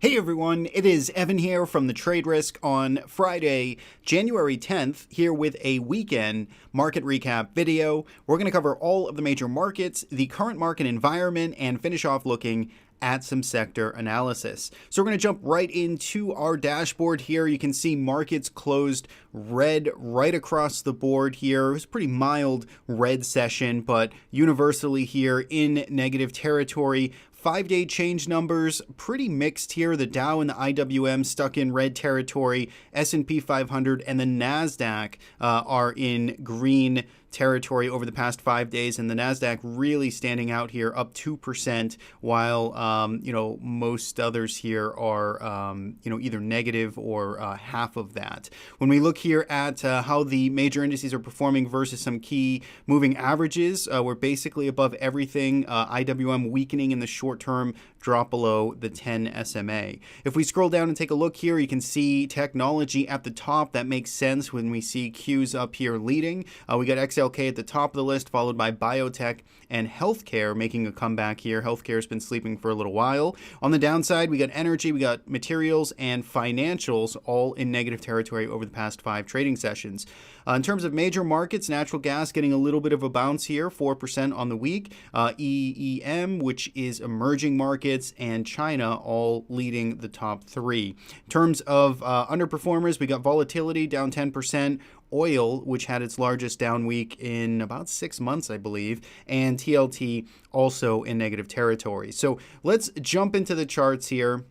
Hey everyone, it is Evan here from the Trade Risk on Friday, January 10th, here with a weekend market recap video. We're going to cover all of the major markets, the current market environment, and finish off looking at some sector analysis. So we're going to jump right into our dashboard here. You can see markets closed red right across the board here. It was a pretty mild red session, but universally here in negative territory. 5-day change numbers, pretty mixed here. The Dow and the IWM stuck in red territory. S&P 500 and the NASDAQ are in green territory over the past 5 days, and the NASDAQ really standing out here, up 2%, while most others here are either negative or half of that. When we look here at how the major indices are performing versus some key moving averages, we're basically above everything. IWM weakening in the short term, drop below the 10 SMA. If we scroll down and take a look here, you can see technology at the top. That makes sense when we see Qs up here leading. We got XLK at the top of the list, followed by biotech and healthcare making a comeback here. Healthcare has been sleeping for a little while. On the downside, we got energy, we got materials, and financials all in negative territory over the past 5 trading sessions. In terms of major markets, natural gas getting a little bit of a bounce here, 4% on the week. EEM, which is emerging markets, and China all leading the top 3. In terms of underperformers, we got volatility down 10%. Oil, which had its largest down week in about 6 months, I believe, and TLT also in negative territory. So let's jump into the charts here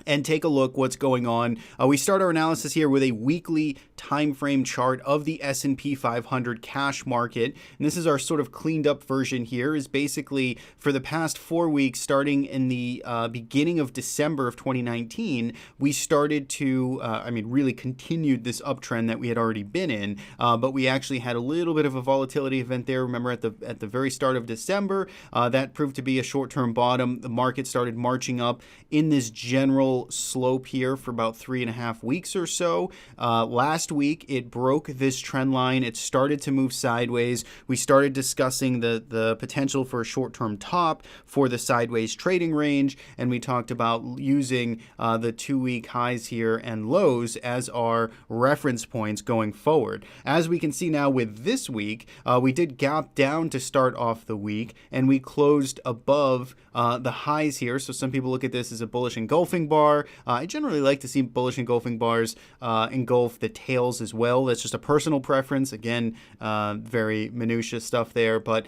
and take a look what's going on. We start our analysis here with a weekly time frame chart of the S&P 500 cash market. And this is our sort of cleaned up version here, is basically for the past 4 weeks, starting in the beginning of December of 2019, we started to, really continued this uptrend that we had already been in, but we actually had a little bit of a volatility event there. Remember at the very start of December, that proved to be a short-term bottom. The market started marching up in this general slope here for about 3.5 weeks or so. Last week, it broke this trend line. It started to move sideways. We started discussing the potential for a short-term top for the sideways trading range, and we talked about using the 2-week highs here and lows as our reference points going forward. As we can see now with this week, we did gap down to start off the week, and we closed above the highs here. So some people look at this as a bullish engulfing bar. I generally like to see bullish engulfing bars engulf the tails as well. That's just a personal preference. Again, very minutiae stuff there, but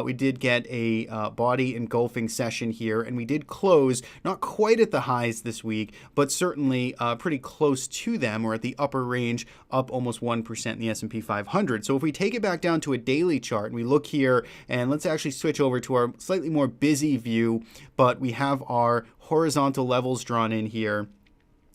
we did get a body engulfing session here, and we did close not quite at the highs this week, but certainly pretty close to them, or at the upper range, up almost 1% in the S&P 500. So if we take it back down to a daily chart, and we look here, and let's actually switch over to our slightly more busy view, but we have our horizontal levels drawn in here.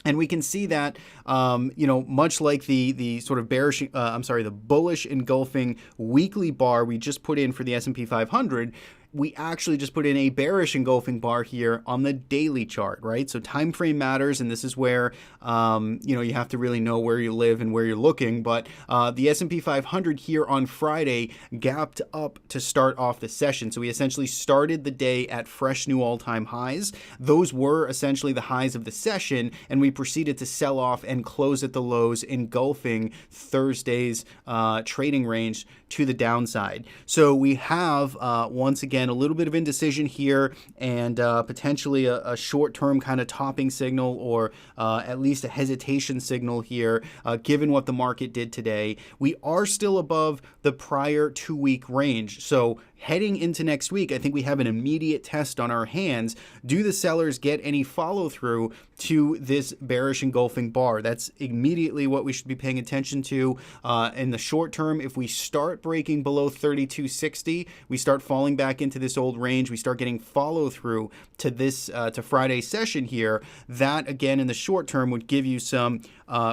And we can see that, much like the sort of the bullish engulfing weekly bar we just put in for the S&P 500, we actually just put in a bearish engulfing bar here on the daily chart, right? So time frame matters, and this is where you have to really know where you live and where you're looking. But the S&P 500 here on Friday gapped up to start off the session. So we essentially started the day at fresh new all-time highs. Those were essentially the highs of the session, and we proceeded to sell off and close at the lows, engulfing Thursday's trading range to the downside. So we have once again a little bit of indecision here, and potentially a short-term kind of topping signal, or at least a hesitation signal here, given what the market did today. We are still above the prior 2-week range. So heading into next week, I think we have an immediate test on our hands. Do the sellers get any follow through to this bearish engulfing bar? That's immediately what we should be paying attention to in the short term. If we start breaking below 3260, we start falling back into this old range, we start getting follow through to this to Friday's session here, that again in the short term would give you some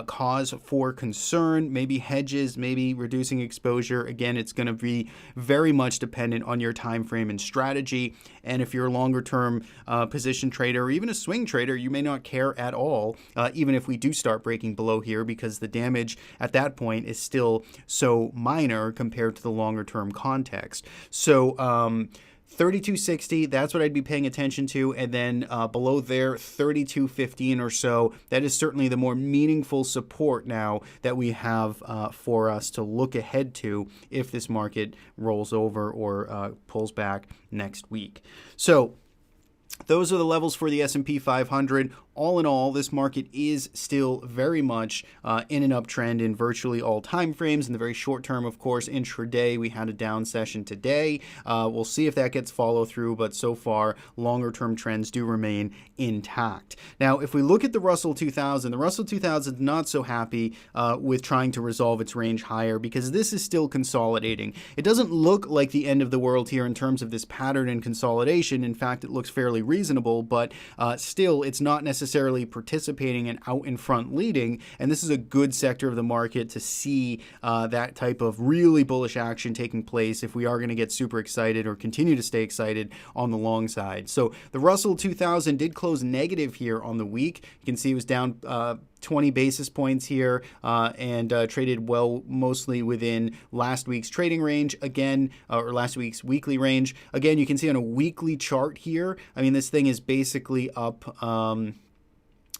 cause for concern, maybe hedges, maybe reducing exposure. Again, it's going to be very much dependent on your time frame and strategy. And if you're a longer term position trader or even a swing trader, you may not care at all, even if we do start breaking below here, because the damage at that point is still so minor compared to the longer term context. So 32.60, that's what I'd be paying attention to. And then below there, 32.15 or so. That is certainly the more meaningful support now that we have for us to look ahead to if this market rolls over or pulls back next week. So those are the levels for the S&P 500. All in all, this market is still very much in an uptrend in virtually all time frames. In the very short term, of course, intraday, we had a down session today. We'll see if that gets follow through, but so far, longer term trends do remain intact. Now, if we look at the Russell 2000, the Russell 2000 is not so happy with trying to resolve its range higher because this is still consolidating. It doesn't look like the end of the world here in terms of this pattern and consolidation. In fact, it looks fairly reasonable, but still, it's not necessarily participating and out in front leading, and this is a good sector of the market to see that type of really bullish action taking place if we are going to get super excited or continue to stay excited on the long side. So the Russell 2000 did close negative here on the week. You can see it was down 20 basis points here and traded well mostly within last week's trading range again, or last week's weekly range. Again, you can see on a weekly chart here, I mean, this thing is basically up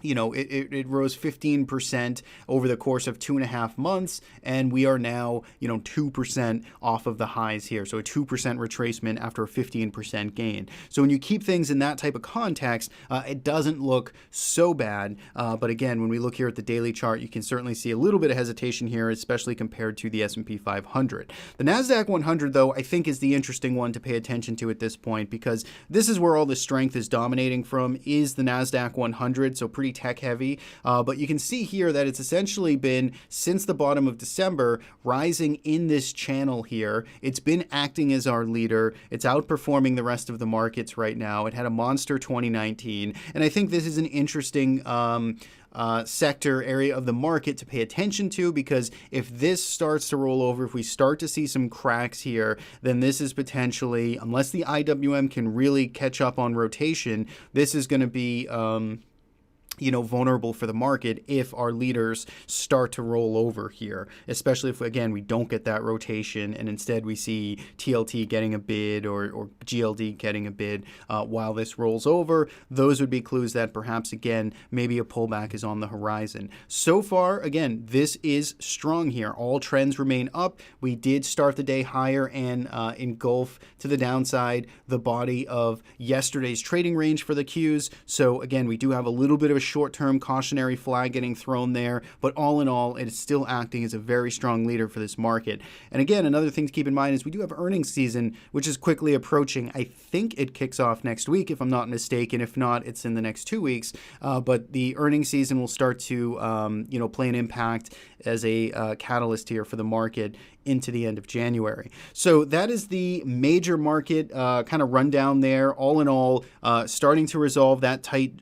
it rose 15% over the course of 2.5 months, and we are now, 2% off of the highs here. So a 2% retracement after a 15% gain. So when you keep things in that type of context, it doesn't look so bad. But again, when we look here at the daily chart, you can certainly see a little bit of hesitation here, especially compared to the S&P 500. The NASDAQ 100, though, I think is the interesting one to pay attention to at this point, because this is where all the strength is dominating from, is the NASDAQ 100. So pretty tech heavy, but you can see here that it's essentially been, since the bottom of December, rising in this channel here. It's been acting as our leader. It's outperforming the rest of the markets right now. It had a monster 2019, and I think this is an interesting sector area of the market to pay attention to, because if this starts to roll over, if we start to see some cracks here, then this is potentially, unless the IWM can really catch up on rotation, this is going to be vulnerable for the market if our leaders start to roll over here, especially if, again, we don't get that rotation and instead we see TLT getting a bid or GLD getting a bid while this rolls over. Those would be clues that perhaps, again, maybe a pullback is on the horizon. So far, again, this is strong here. All trends remain up. We did start the day higher and engulf to the downside the body of yesterday's trading range for the Qs. So again, we do have a little bit of a short-term cautionary flag getting thrown there, but all in all, it is still acting as a very strong leader for this market. And again, another thing to keep in mind is we do have earnings season, which is quickly approaching. I think it kicks off next week, if I'm not mistaken. If not, it's in the next 2 weeks. But the earnings season will start to, play an impact as a catalyst here for the market into the end of January. So that is the major market kind of rundown there. All in all, starting to resolve that tight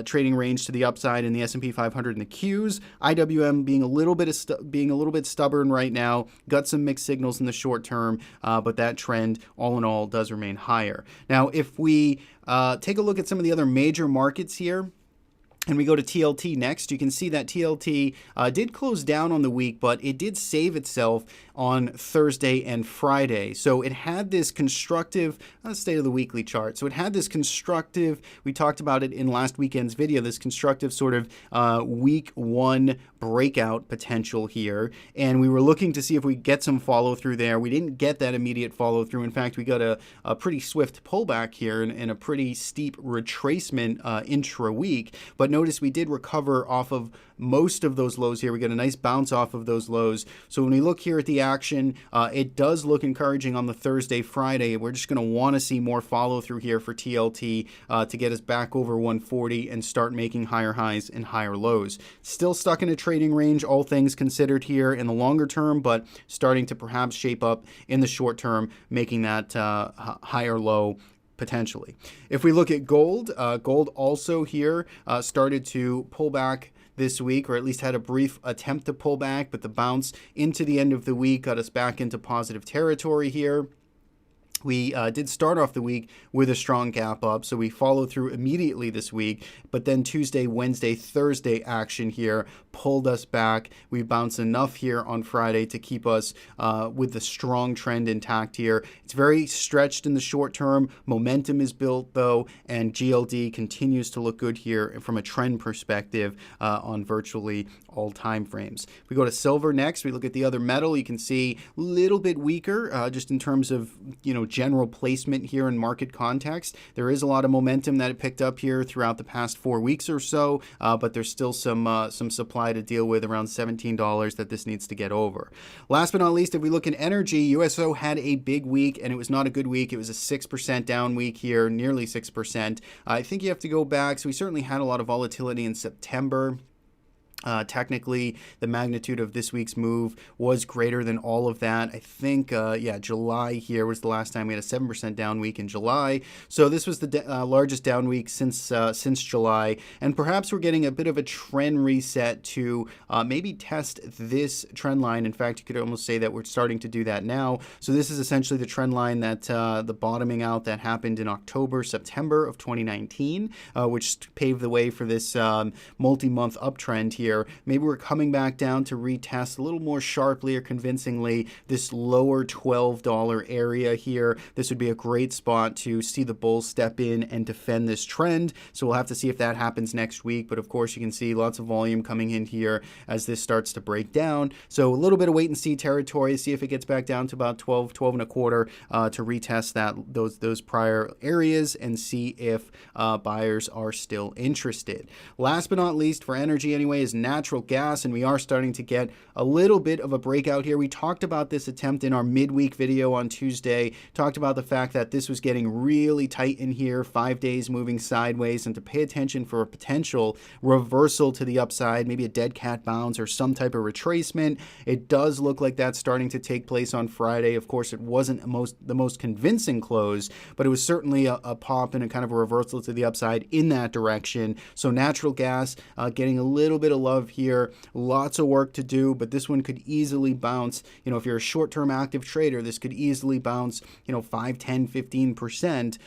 trading range to the upside in the S&P 500 and the Qs. IWM being a little bit stubborn right now. Got some mixed signals in the short term, but that trend, all in all, does remain higher. Now, if we take a look at some of the other major markets here, and we go to TLT next, you can see that TLT did close down on the week, but it did save itself on Thursday and Friday. So it had this constructive, let's stay to the weekly chart. So it had this constructive, we talked about it in last weekend's video, this constructive sort of week one breakout potential here. And we were looking to see if we get some follow through there. We didn't get that immediate follow through. In fact, we got a pretty swift pullback here and a pretty steep retracement intra-week. But notice we did recover off of most of those lows here. We got a nice bounce off of those lows. So when we look here at the action, it does look encouraging on the Thursday, Friday. We're just going to want to see more follow through here for TLT to get us back over 140 and start making higher highs and higher lows. Still stuck in a trading range, all things considered here in the longer term, but starting to perhaps shape up in the short term, making that higher low potentially. If we look at gold, gold also here started to pull back this week, or at least had a brief attempt to pull back, but the bounce into the end of the week got us back into positive territory here. We did start off the week with a strong gap up, so we followed through immediately this week, but then Tuesday, Wednesday, Thursday action here pulled us back. We bounced enough here on Friday to keep us with the strong trend intact here. It's very stretched in the short term. Momentum is built though, and GLD continues to look good here from a trend perspective on virtually all time frames. If we go to silver next, we look at the other metal. You can see a little bit weaker just in terms of, general placement here in market context. There is a lot of momentum that it picked up here throughout the past 4 weeks or so, but there's still some supply to deal with around $17 that this needs to get over. Last but not least, if we look at energy, USO had a big week, and it was not a good week. It was a 6% down week here, nearly 6%. I think you have to go back. So we certainly had a lot of volatility in September. Technically, the magnitude of this week's move was greater than all of that. I think, July here was the last time we had a 7% down week in July. So this was the largest down week since July. And perhaps we're getting a bit of a trend reset to maybe test this trend line. In fact, you could almost say that we're starting to do that now. So this is essentially the trend line that the bottoming out that happened in October, September of 2019, which paved the way for this multi-month uptrend here. Maybe we're coming back down to retest a little more sharply or convincingly this lower $12 area here. This would be a great spot to see the bulls step in and defend this trend. So we'll have to see if that happens next week. But of course, you can see lots of volume coming in here as this starts to break down. So a little bit of wait and see territory, see if it gets back down to about 12 and a quarter to retest those prior areas and see if buyers are still interested. Last but not least, for energy anyway, is natural gas, and we are starting to get a little bit of a breakout here. We talked about this attempt in our midweek video on Tuesday, talked about the fact that this was getting really tight in here, 5 days moving sideways, and to pay attention for a potential reversal to the upside, maybe a dead cat bounce or some type of retracement. It does look like that's starting to take place on Friday. Of course, it wasn't the most convincing close, but it was certainly a pop and a kind of a reversal to the upside in that direction. So natural gas getting a little bit of love here, lots of work to do, but this one could easily bounce. If you're a short-term active trader, this could easily bounce 5, 10, 15%.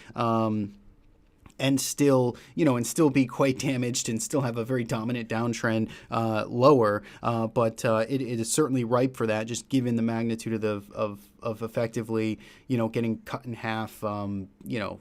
And still be quite damaged and still have a very dominant downtrend lower. But it is certainly ripe for that, just given the magnitude of effectively, getting cut in half,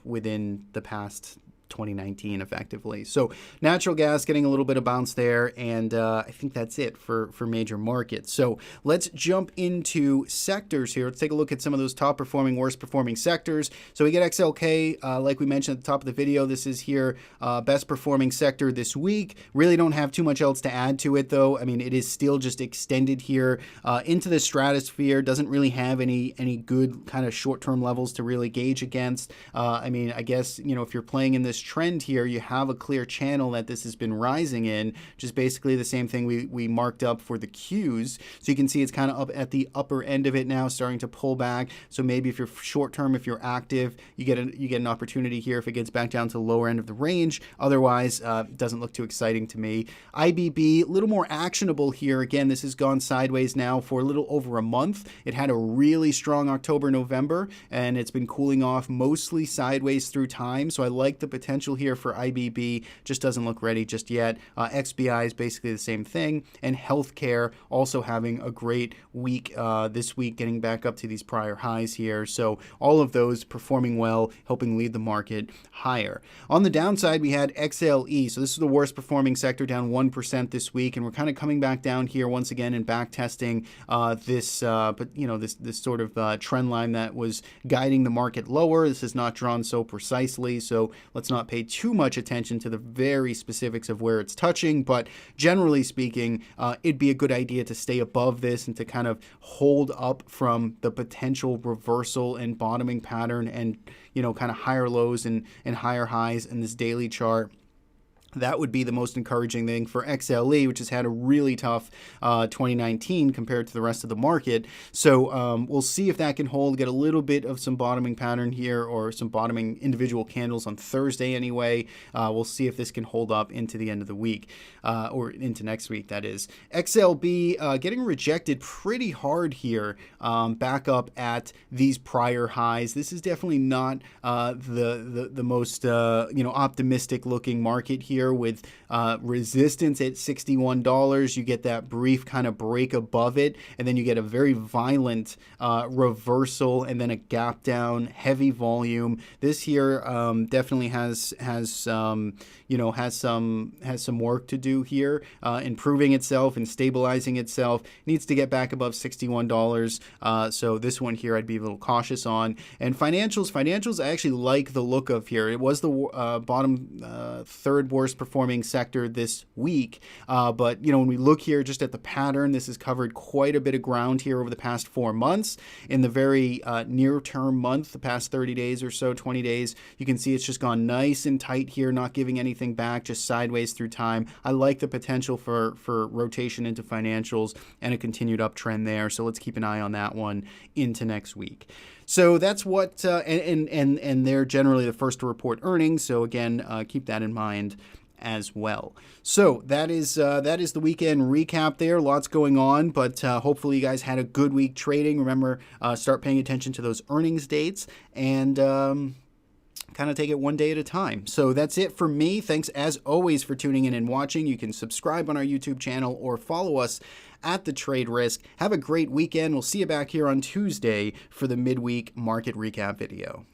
within the past 2019 effectively. So natural gas getting a little bit of bounce there, and I think that's it for major markets. So let's jump into sectors here. Let's take a look at some of those top performing, worst performing sectors. So we get XLK, like we mentioned at the top of the video, this is here best performing sector this week. Really don't have too much else to add to it though. I mean, it is still just extended here into the stratosphere, doesn't really have any good kind of short-term levels to really gauge against. I mean, I guess, if you're playing in this trend here, you have a clear channel that this has been rising in, which is basically the same thing we marked up for the Qs. So you can see it's kind of up at the upper end of it now, starting to pull back. So maybe if you're short term, if you're active, you get an opportunity here if it gets back down to the lower end of the range. Otherwise, it doesn't look too exciting to me. IBB, a little more actionable here. Again, this has gone sideways now for a little over a month. It had a really strong October, November, and it's been cooling off mostly sideways through time. So I like the potential here for IBB, just doesn't look ready just yet. XBI is basically the same thing, and healthcare also having a great week this week, getting back up to these prior highs here. So all of those performing well, helping lead the market higher. On the downside, we had XLE. So this is the worst performing sector, down 1% this week, and we're kind of coming back down here once again and back testing this sort of trend line that was guiding the market lower. This is not drawn so precisely, so let's not pay too much attention to the very specifics of where it's touching, but generally speaking, it'd be a good idea to stay above this and to kind of hold up from the potential reversal and bottoming pattern and, kind of higher lows and higher highs in this daily chart That would be the most encouraging thing for XLE, which has had a really tough 2019 compared to the rest of the market. So we'll see if that can hold, get a little bit of some bottoming pattern here, or some bottoming individual candles on Thursday anyway. We'll see if this can hold up into the end of the week, or into next week, that is. XLB getting rejected pretty hard here, back up at these prior highs. This is definitely not the most optimistic looking market here, with resistance at $61. You get that brief kind of break above it, and then you get a very violent reversal, and then a gap down, heavy volume. This here definitely has some work to do here, improving itself and stabilizing itself. Needs to get back above $61. So this one here I'd be a little cautious on. And financials I actually like the look of here. It was the bottom third worst performing sector this week, but when we look here just at the pattern, this has covered quite a bit of ground here over the past 4 months. In the very near term month, the past 30 days or so, 20 days, you can see it's just gone nice and tight here, not giving anything back, just sideways through time. I like the potential for rotation into financials and a continued uptrend there, so let's keep an eye on that one into next week. So that's what, and they're generally the first to report earnings. So again, keep that in mind as well. So that is the weekend recap there. Lots going on, but hopefully you guys had a good week trading. Remember, start paying attention to those earnings dates, and kind of take it one day at a time. So that's it for me. Thanks as always for tuning in and watching. You can subscribe on our YouTube channel or follow us at The Trade Risk. Have a great weekend. We'll see you back here on Tuesday for the midweek market recap video.